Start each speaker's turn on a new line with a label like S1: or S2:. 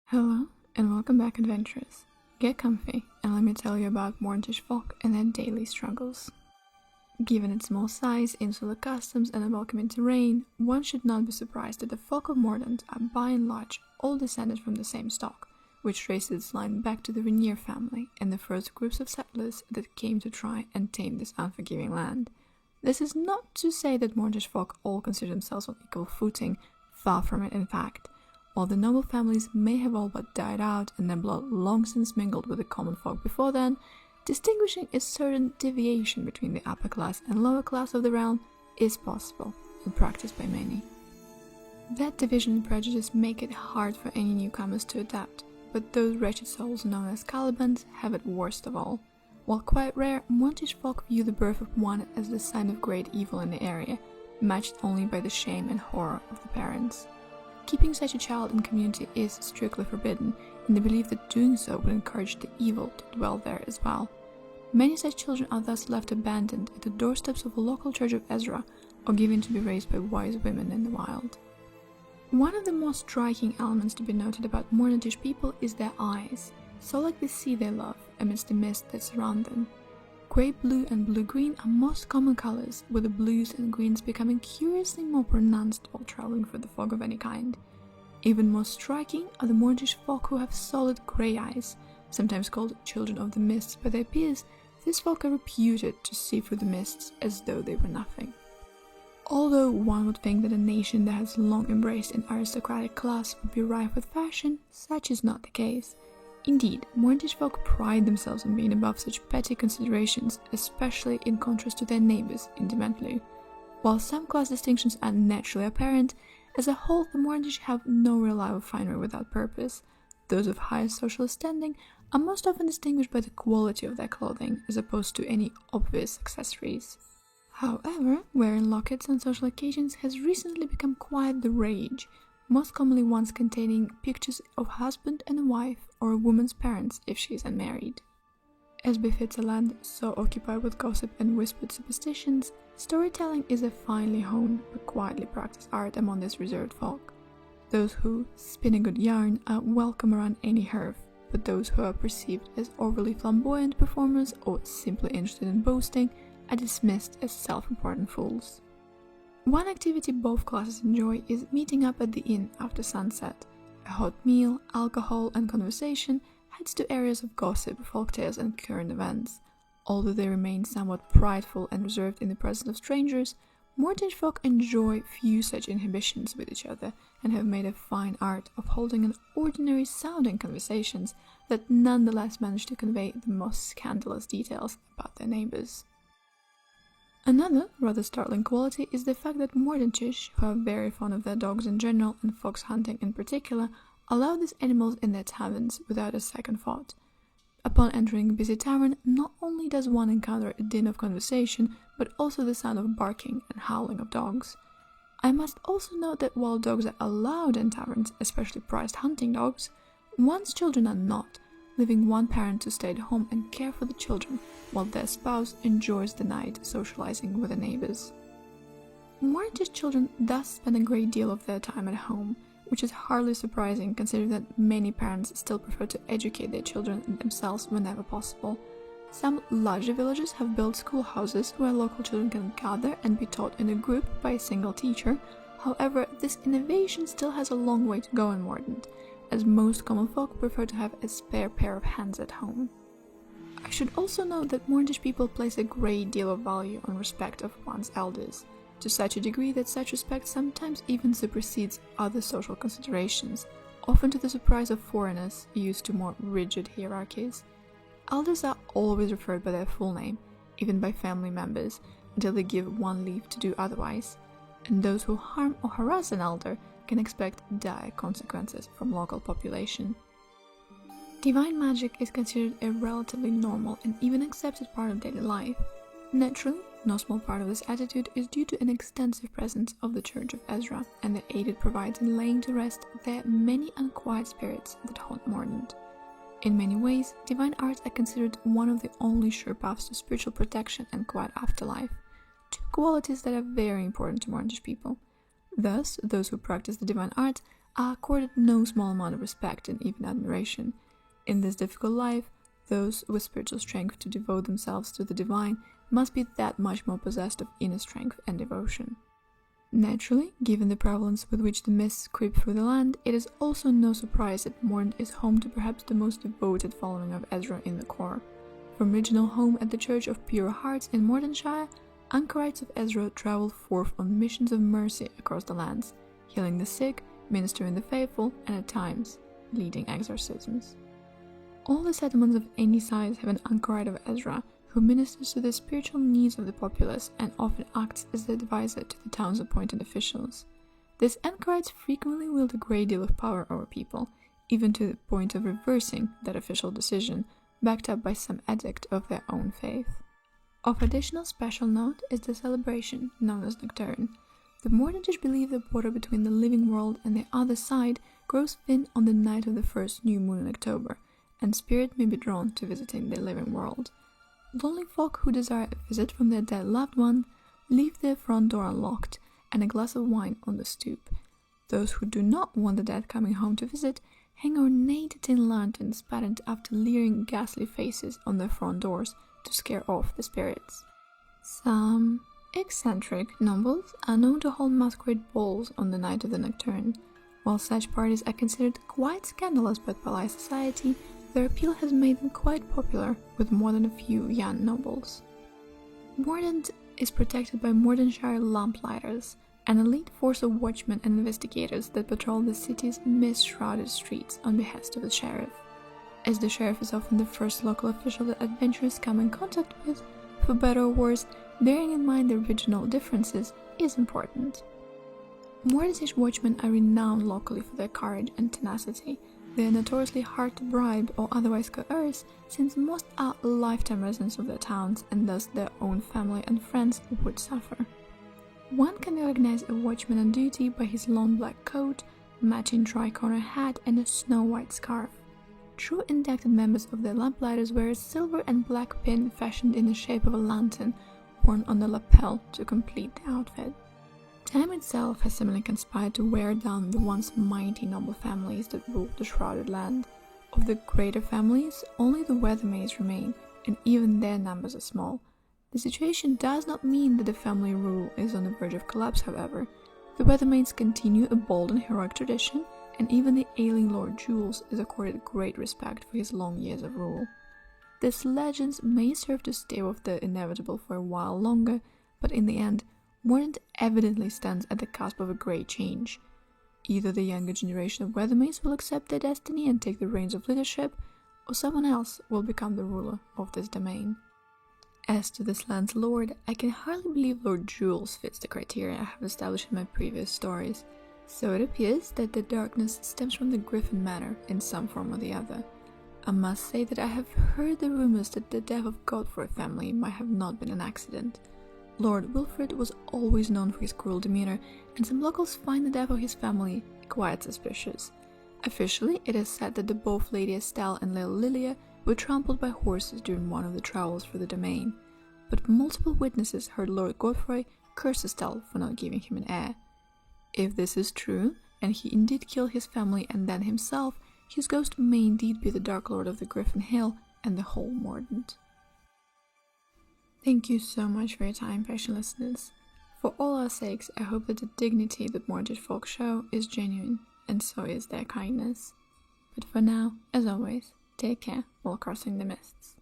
S1: Hello and welcome back, adventurers. Get comfy and let me tell you about Mordentish folk and their daily struggles. Given its small size, insular customs and a welcoming terrain, one should not be surprised that the folk of Mordent are by and large all descended from the same stock, which traces its line back to the Rainier family and the first groups of settlers that came to try and tame this unforgiving land. This is not to say that Mordentish folk all consider themselves on equal footing, far from it in fact. While the noble families may have all but died out and their blood long since mingled with the common folk before then, distinguishing a certain deviation between the upper class and lower class of the realm is possible and practiced by many. That division and prejudice make it hard for any newcomers to adapt, but those wretched souls known as Calibans have it worst of all. While quite rare, Mordentish folk view the birth of one as the sign of great evil in the area, matched only by the shame and horror of the parents. Keeping such a child in community is strictly forbidden, in the belief that doing so would encourage the evil to dwell there as well. Many such children are thus left abandoned at the doorsteps of a local church of Ezra, or given to be raised by wise women in the wild. One of the most striking elements to be noted about Mordentish people is their eyes, so like the sea they love amidst the mist that surround them. Grey blue and blue-green are most common colors, with the blues and greens becoming curiously more pronounced while traveling through the fog of any kind. Even more striking are the Mordentish folk who have solid grey eyes. Sometimes called children of the mists by their peers, these folk are reputed to see through the mists as though they were nothing. Although one would think that a nation that has long embraced an aristocratic class would be rife with fashion, such is not the case. Indeed, Mordentish folk pride themselves on being above such petty considerations, especially in contrast to their neighbours in Demantlu. While some class distinctions are naturally apparent, as a whole the Mordentish have no reliable finery without purpose. Those of higher social standing are most often distinguished by the quality of their clothing, as opposed to any obvious accessories. However, wearing lockets on social occasions has recently become quite the rage, most commonly ones containing pictures of husband and a wife, or a woman's parents if she is unmarried. As befits a land so occupied with gossip and whispered superstitions, storytelling is a finely honed but quietly practiced art among this reserved folk. Those who spin a good yarn are welcome around any hearth, but those who are perceived as overly flamboyant performers or simply interested in boasting are dismissed as self-important fools. One activity both classes enjoy is meeting up at the inn after sunset. A hot meal, alcohol and conversation heads to areas of gossip, folktales and current events. Although they remain somewhat prideful and reserved in the presence of strangers, Mordentish folk enjoy few such inhibitions with each other and have made a fine art of holding an ordinary sounding conversations that nonetheless manage to convey the most scandalous details about their neighbours. Another rather startling quality is the fact that Mordentish, who are very fond of their dogs in general and fox hunting in particular, allow these animals in their taverns without a second thought. Upon entering a busy tavern, not only does one encounter a din of conversation, but also the sound of barking and howling of dogs. I must also note that while dogs are allowed in taverns, especially prized hunting dogs, one's children are not, leaving one parent to stay at home and care for the children, while their spouse enjoys the night socializing with the neighbors. Mordentish children thus spend a great deal of their time at home, which is hardly surprising considering that many parents still prefer to educate their children themselves whenever possible. Some larger villages have built schoolhouses where local children can gather and be taught in a group by a single teacher. However, this innovation still has a long way to go in Mordent, as most common folk prefer to have a spare pair of hands at home. I should also note that Mordentish people place a great deal of value on respect of one's elders, to such a degree that such respect sometimes even supersedes other social considerations, often to the surprise of foreigners used to more rigid hierarchies. Elders are always referred by their full name, even by family members, until they give one leave to do otherwise, and those who harm or harass an elder can expect dire consequences from local population. Divine magic is considered a relatively normal and even accepted part of daily life. Naturally, no small part of this attitude is due to an extensive presence of the Church of Ezra and the aid it provides in laying to rest their many unquiet spirits that haunt Mordent. In many ways, divine arts are considered one of the only sure paths to spiritual protection and quiet afterlife, two qualities that are very important to Mordentish people. Thus, those who practice the divine arts are accorded no small amount of respect and even admiration. In this difficult life, those with spiritual strength to devote themselves to the divine must be that much more possessed of inner strength and devotion. Naturally, given the prevalence with which the mists creep through the land, it is also no surprise that Mordent is home to perhaps the most devoted following of Ezra in the core. From original home at the Church of Pure Hearts in Mordenshire, anchorites of Ezra travel forth on missions of mercy across the lands, healing the sick, ministering the faithful, and at times, leading exorcisms. All the settlements of any size have an anchorite of Ezra, who ministers to the spiritual needs of the populace and often acts as the advisor to the town's appointed officials. These anchorites frequently wield a great deal of power over people, even to the point of reversing that official decision, backed up by some edict of their own faith. Of additional special note is the celebration known as Nocturne. The Mordentish believe the border between the living world and the other side grows thin on the night of the first new moon in October, and spirit may be drawn to visiting the living world. Lonely folk who desire a visit from their dead loved one leave their front door unlocked and a glass of wine on the stoop. Those who do not want the dead coming home to visit hang ornate tin lanterns patterned after leering ghastly faces on their front doors to scare off the spirits. Some eccentric nobles are known to hold masquerade balls on the night of the Nocturne. While such parties are considered quite scandalous by polite society, their appeal has made them quite popular with more than a few young nobles. Mordent is protected by Mordenshire Lamplighters, an elite force of watchmen and investigators that patrol the city's mist-shrouded streets on behest of the sheriff. As the sheriff is often the first local official that adventurers come in contact with, for better or worse, bearing in mind the regional differences is important. Mordentish watchmen are renowned locally for their courage and tenacity. They are notoriously hard to bribe or otherwise coerce, since most are lifetime residents of their towns and thus their own family and friends would suffer. One can recognize a watchman on duty by his long black coat, matching tri-corner hat and a snow-white scarf. True inducted members of the Lamplighters wear a silver and black pin fashioned in the shape of a lantern, worn on the lapel to complete the outfit. Time itself has similarly conspired to wear down the once mighty noble families that ruled the shrouded land. Of the greater families, only the Weathermaids remain, and even their numbers are small. The situation does not mean that the family rule is on the verge of collapse, however. The Weathermaids continue a bold and heroic tradition, and even the ailing Lord Jules is accorded great respect for his long years of rule. These legends may serve to stave off the inevitable for a while longer, but in the end, Mordent evidently stands at the cusp of a great change. Either the younger generation of Weathermaids will accept their destiny and take the reins of leadership, or someone else will become the ruler of this domain. As to this land's lord, I can hardly believe Lord Jules fits the criteria I have established in my previous stories, so it appears that the darkness stems from the Griffin matter in some form or the other. I must say that I have heard the rumors that the death of Godfrey family might have not been an accident. Lord Wilfrid was always known for his cruel demeanor, and some locals find the death of his family quite suspicious. Officially, it is said that both Lady Estelle and little Lilia were trampled by horses during one of the travels through the domain, but multiple witnesses heard Lord Godfrey curse Estelle for not giving him an heir. If this is true, and he indeed killed his family and then himself, his ghost may indeed be the Dark Lord of the Griffin Hill and the whole Mordent. Thank you so much for your time, patient listeners. For all our sakes, I hope that the dignity that Mordentish folk show is genuine, and so is their kindness. But for now, as always, take care while crossing the mists.